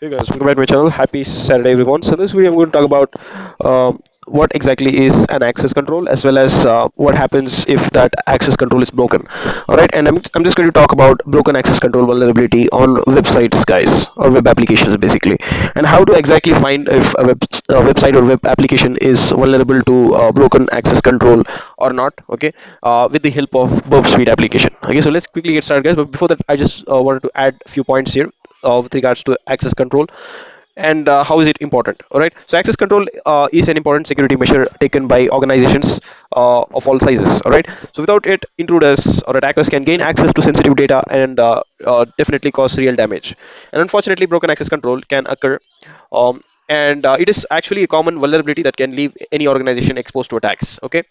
Hey guys, welcome back to my channel. Happy Saturday, everyone. So, in this video, I'm going to talk about what exactly is an access control, as well as what happens if that access control is broken. All right, and I'm just going to talk about broken access control vulnerability on websites, guys, or web applications, basically, and how to exactly find if a website or web application is vulnerable to broken access control or not. Okay, with the help of Burp Suite application. Okay, so let's quickly get started, guys. But before that, I just wanted to add a few points here with regards to access control and how is it important. All right, so access control is an important security measure taken by organizations of all sizes. All right, so without it, intruders or attackers can gain access to sensitive data and definitely cause real damage. And unfortunately, broken access control can occur, and it is actually a common vulnerability that can leave any organization exposed to attacks. Okay,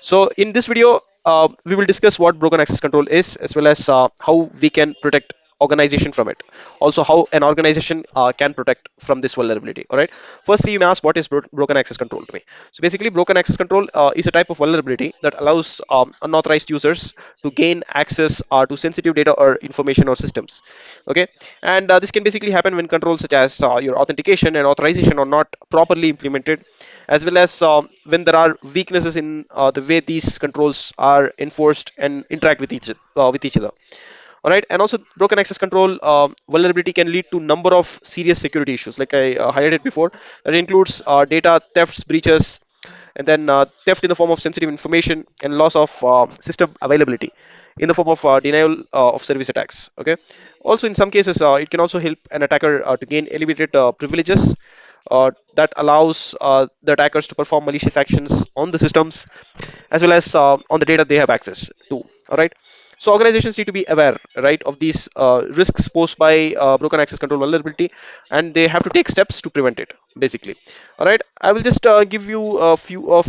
so in this video, we will discuss what broken access control is, as well as how we can protect organization from it, also how an organization can protect from this vulnerability. All right, firstly, you may ask, what is broken access control to me? So basically, broken access control is a type of vulnerability that allows unauthorized users to gain access to sensitive data or information or systems. Okay, and this can basically happen when controls such as your authentication and authorization are not properly implemented, as well as when there are weaknesses in the way these controls are enforced and interact with each other. All right, and also broken access control vulnerability can lead to number of serious security issues, like I highlighted before. That includes data thefts, breaches, and then theft in the form of sensitive information, and loss of system availability in the form of denial of service attacks. Okay, also in some cases, it can also help an attacker to gain elevated privileges that allows the attackers to perform malicious actions on the systems, as well as on the data they have access to. All right, so organizations need to be aware, right, of these risks posed by broken access control vulnerability, and they have to take steps to prevent it, basically. All right, I will just give you a few of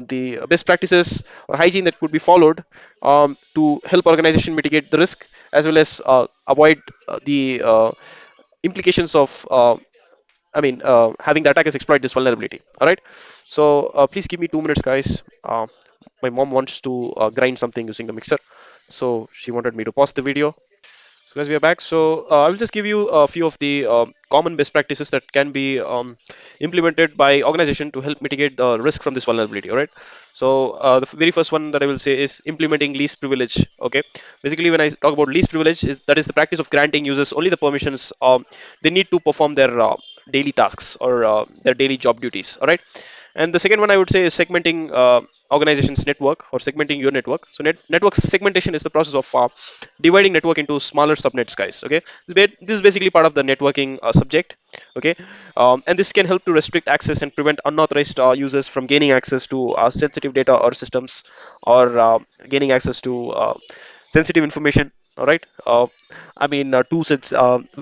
the best practices or hygiene that could be followed to help organization mitigate the risk, as well as avoid the implications of having the attackers exploit this vulnerability. All right, so please give me 2 minutes, guys. My mom wants to grind something using the mixer, so she wanted me to pause the video. So guys, we are back. So I will just give you a few of the common best practices that can be implemented by organization to help mitigate the risk from this vulnerability. All right. So the very first one that I will say is implementing least privilege. Okay. Basically, when I talk about least privilege, that is the practice of granting users only the permissions they need to perform their daily tasks or their daily job duties. All right. And the second one I would say is segmenting organization's network, or segmenting your network. So network segmentation is the process of dividing network into smaller subnets, guys. Okay, this is basically part of the networking subject. Okay, and this can help to restrict access and prevent unauthorized users from gaining access to sensitive data or systems, or gaining access to sensitive information. All right, two sets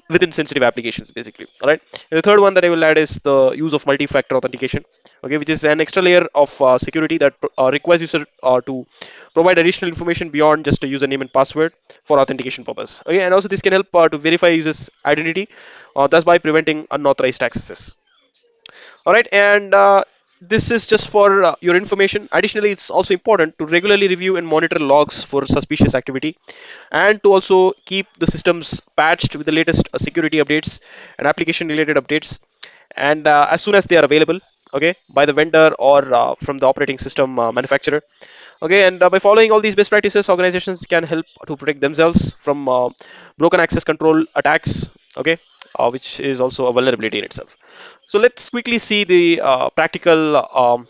within sensitive applications, basically. All right, and the third one that I will add is the use of multi-factor authentication. Okay, which is an extra layer of security that requires user to provide additional information beyond just a username and password for authentication purpose. Okay, and also this can help to verify users identity, thus by preventing unauthorized accesses. All right, and this is just for your information. Additionally, it's also important to regularly review and monitor logs for suspicious activity, and to also keep the systems patched with the latest security updates and application related updates, and as soon as they are available, okay, by the vendor or from the operating system manufacturer. Okay, and by following all these best practices, organizations can help to protect themselves from broken access control attacks. Okay, which is also a vulnerability in itself. So let's quickly see the practical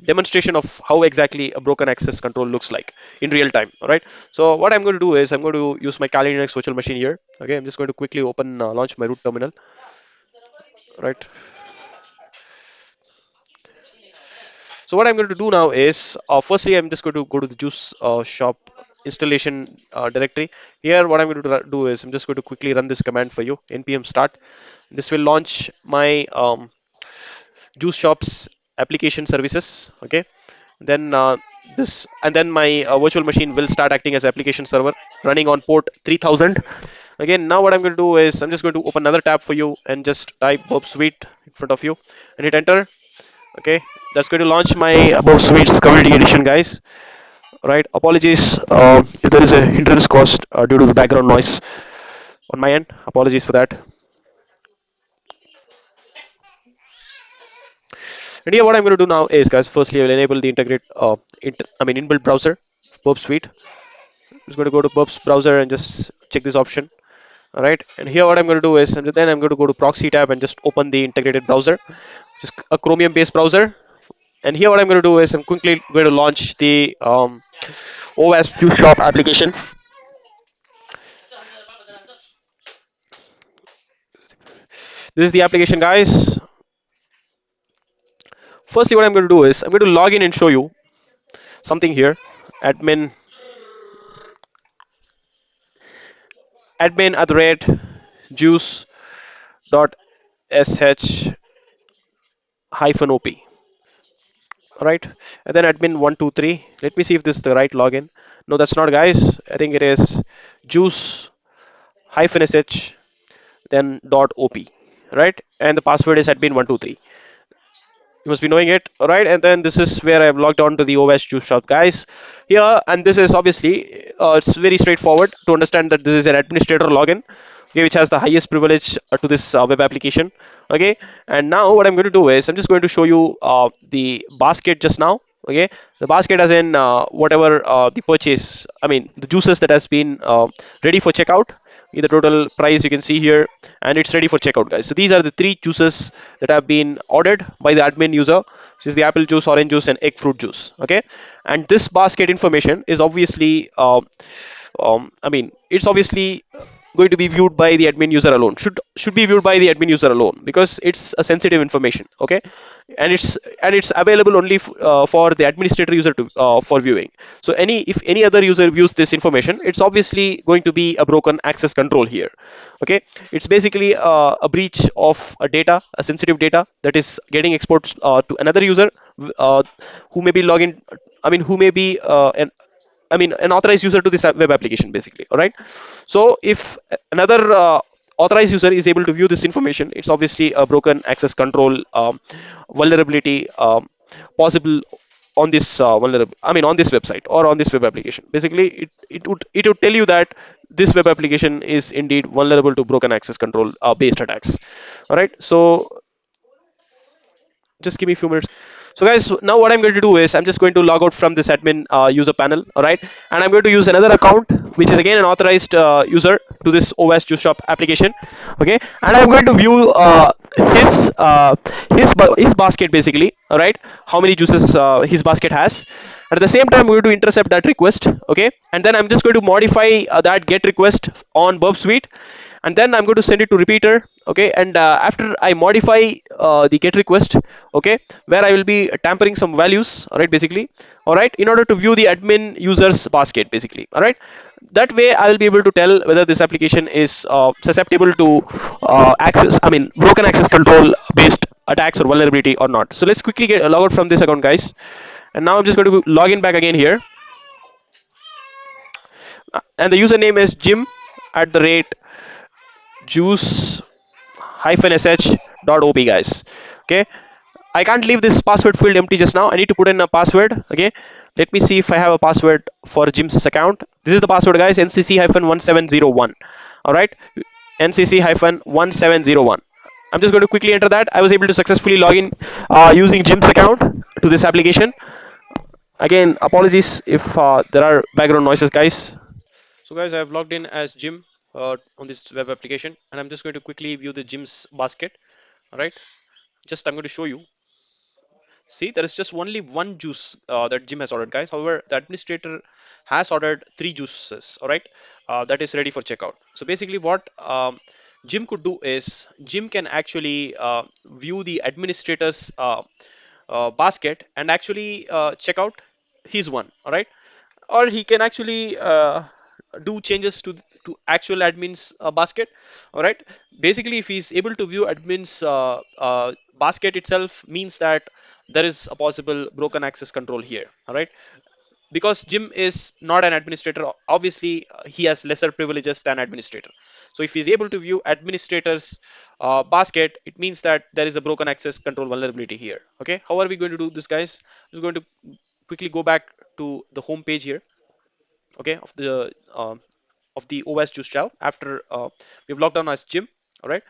demonstration of how exactly a broken access control looks like in real time. All right, so what I'm going to do is I'm going to use my Kali Linux virtual machine here. Okay, I'm just going to quickly open launch my root terminal. Right, so what I'm going to do now is, firstly, I'm just going to go to the juice shop installation directory. Here, what I'm going to do is I'm just going to quickly run this command for you, npm start. This will launch my juice shops application services. Okay, then this and then my virtual machine will start acting as application server running on port 3000. Again, now what I'm going to do is I'm just going to open another tab for you and just type Burp Suite in front of you and hit enter. Okay, that's going to launch my Burp Suites community edition, guys. Right, apologies if there is a hindrance caused due to the background noise on my end. Apologies for that. And here what I'm going to do now is, guys, firstly I will enable the integrate inbuilt browser, Burp Suite. I'm just going to go to Burp's browser and just check this option. All right, and here what I'm going to do is, and then I'm going to go to proxy tab and just open the integrated browser, just a Chromium based browser. And here what I'm going to do is I'm quickly going to launch the OS Juice Shop application. This is the application, guys. Firstly, what I'm going to do is I'm going to log in and show you something here. Admin admin at the rate juice dot sh hyphen op. All right, and then admin 123. Let me see if this is the right login. No, that's not, guys. I think it is juice hyphen sh then dot op. Right, and the password is admin 123. You must be knowing it. All right, and then this is where I've logged on to the OS Juice Shop, guys. Here, and this is obviously it's very straightforward to understand that this is an administrator login, okay, which has the highest privilege to this web application. Okay, and now what I'm going to do is I'm just going to show you the basket just now. Okay, the basket as in whatever the purchase, I mean the juices that has been ready for checkout. The total price you can see here, and it's ready for checkout, guys. So these are the three juices that have been ordered by the admin user, which is the apple juice, orange juice, and egg fruit juice. Okay, and this basket information is obviously I mean, it's obviously going to be viewed by the admin user alone. Should be viewed by the admin user alone because it's a sensitive information. Okay, and it's available only for the administrator user to for viewing. So if any other user views this information, it's obviously going to be a broken access control here. Okay, it's basically a breach of a data, a sensitive data that is getting exported to another user who may be login. I mean, who may be an authorized user to this web application, basically. All right. So if another authorized user is able to view this information, it's obviously a broken access control vulnerability possible on this on this website or on this web application. Basically, it would tell you that this web application is indeed vulnerable to broken access control based attacks. All right. So just give me a few minutes. So guys, now what I'm going to do is I'm just going to log out from this admin user panel. All right, and I'm going to use another account which is again an authorized user to this OS Juice Shop application. Okay, and I'm going to view his basket, basically. All right, how many juices his basket has. At the same time, I'm going to intercept that request. Okay, and then I'm just going to modify that get request on Burp Suite, and then I'm going to send it to repeater. Okay, and after I modify the get request, okay, where I will be tampering some values, all right, basically, all right, in order to view the admin users basket, basically. All right, that way I will be able to tell whether this application is susceptible to broken access control based attacks or vulnerability or not. So let's quickly get log out from this account, guys, and now I'm just going to log in back again here. And the username is Jim at the rate juice sh dot op, guys. Okay, I can't leave this password field empty just now. I need to put in a password. Okay, let me see if I have a password for Jim's account. This is the password, guys. ncc-1701. All right, ncc-1701. I'm just going to quickly enter that. I was able to successfully log in using Jim's account to this application. Again, apologies if there are background noises, guys. So guys, I have logged in as Jim on this web application, and I'm just going to quickly view the Jim's basket. All right, just I'm going to show you. See, there is just only one juice that Jim has ordered, guys. However, the administrator has ordered three juices. All right, that is ready for checkout. So basically, what Jim could do is Jim can actually view the administrator's basket and actually check out his one. All right, or he can actually do changes to actual admin's basket. All right, basically if he's able to view admin's basket itself, means that there is a possible broken access control here. All right, because Jim is not an administrator, obviously he has lesser privileges than administrator. So if he's able to view administrator's basket, it means that there is a broken access control vulnerability here. Okay, how are we going to do this, guys? I'm just going to quickly go back to the home page here, okay, of the OS Juice Shop after we've logged on as Jim. All right,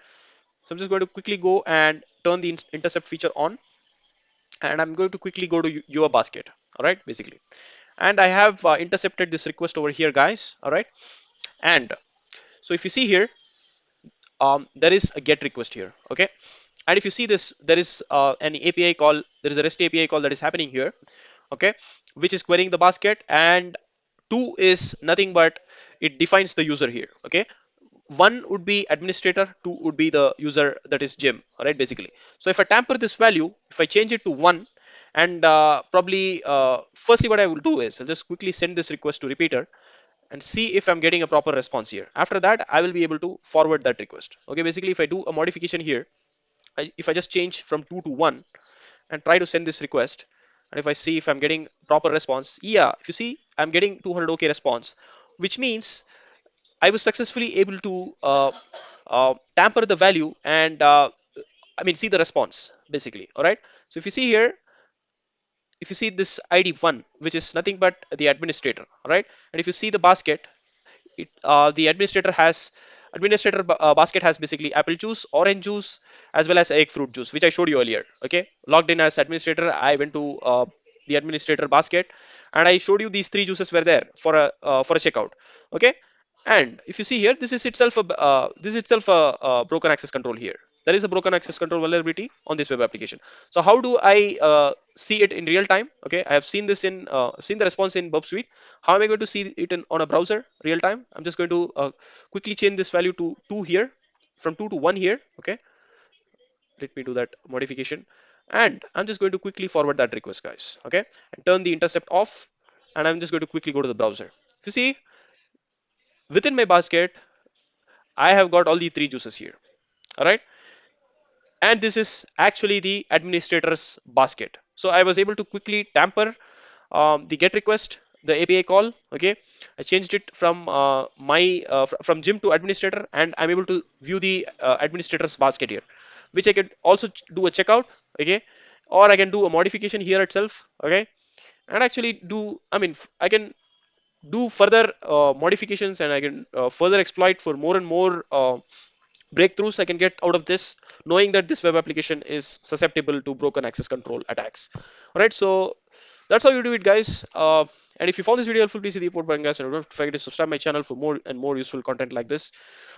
so I'm just going to quickly go and turn the intercept feature on. and I'm going to quickly go to your basket. All right, basically, and I have intercepted this request over here, guys. All right, and so if you see here, there is a get request here. Okay, and if you see this, there is an API call. There is a REST API call that is happening here. Okay, which is querying the basket, and two is nothing but it defines the user here. Okay, one would be administrator, two would be the user, that is Jim. All right, basically. So if I tamper this value, if I change it to one, and probably firstly what I will do is I'll just quickly send this request to repeater and see if I'm getting a proper response here. After that, I will be able to forward that request. Okay, basically if I do a modification here, if I just change from 2 to 1 and try to send this request, and if I see if I'm getting proper response, yeah, if you see I'm getting 200 OK response, which means I was successfully able to tamper the value and I mean see the response basically. All right. So if you see here, if you see this ID1, which is nothing but the administrator, all right, and if you see the basket, the administrator basket has basically apple juice, orange juice, as well as egg fruit juice, which I showed you earlier. Okay, logged in as administrator, I went to the administrator basket, and I showed you these three juices were there for a checkout. Okay, and if you see here, this is itself a broken access control here. There is a broken access control vulnerability on this web application. So how do I see it in real time? Okay, I have seen this in seen the response in Burp Suite. How am I going to see it on a browser real time? I'm just going to quickly change this value to 2 here, from 2 to 1 here. Okay, let me do that modification, and I'm just going to quickly forward that request, guys. Okay, and turn the intercept off, and I'm just going to quickly go to the browser. If you see within my basket, I have got all the three juices here. All right, and this is actually the administrator's basket. So I was able to quickly tamper the get request, the API call. Okay, I changed it from from Jim to administrator, and I'm able to view the administrator's basket here, which I could also do a checkout. Okay, or I can do a modification here itself. Okay, and actually do, I mean, I can do further modifications, and I can further exploit for more and more breakthroughs I can get out of this, knowing that this web application is susceptible to broken access control attacks. All right, so that's how you do it, guys. And if you found this video helpful, please hit the report button, guys, and don't forget to subscribe my channel for more and more useful content like this.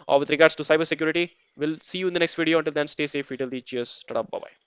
With regards to cybersecurity, we'll see you in the next video. Until then, stay safe, eat healthy, cheers, ta bye bye.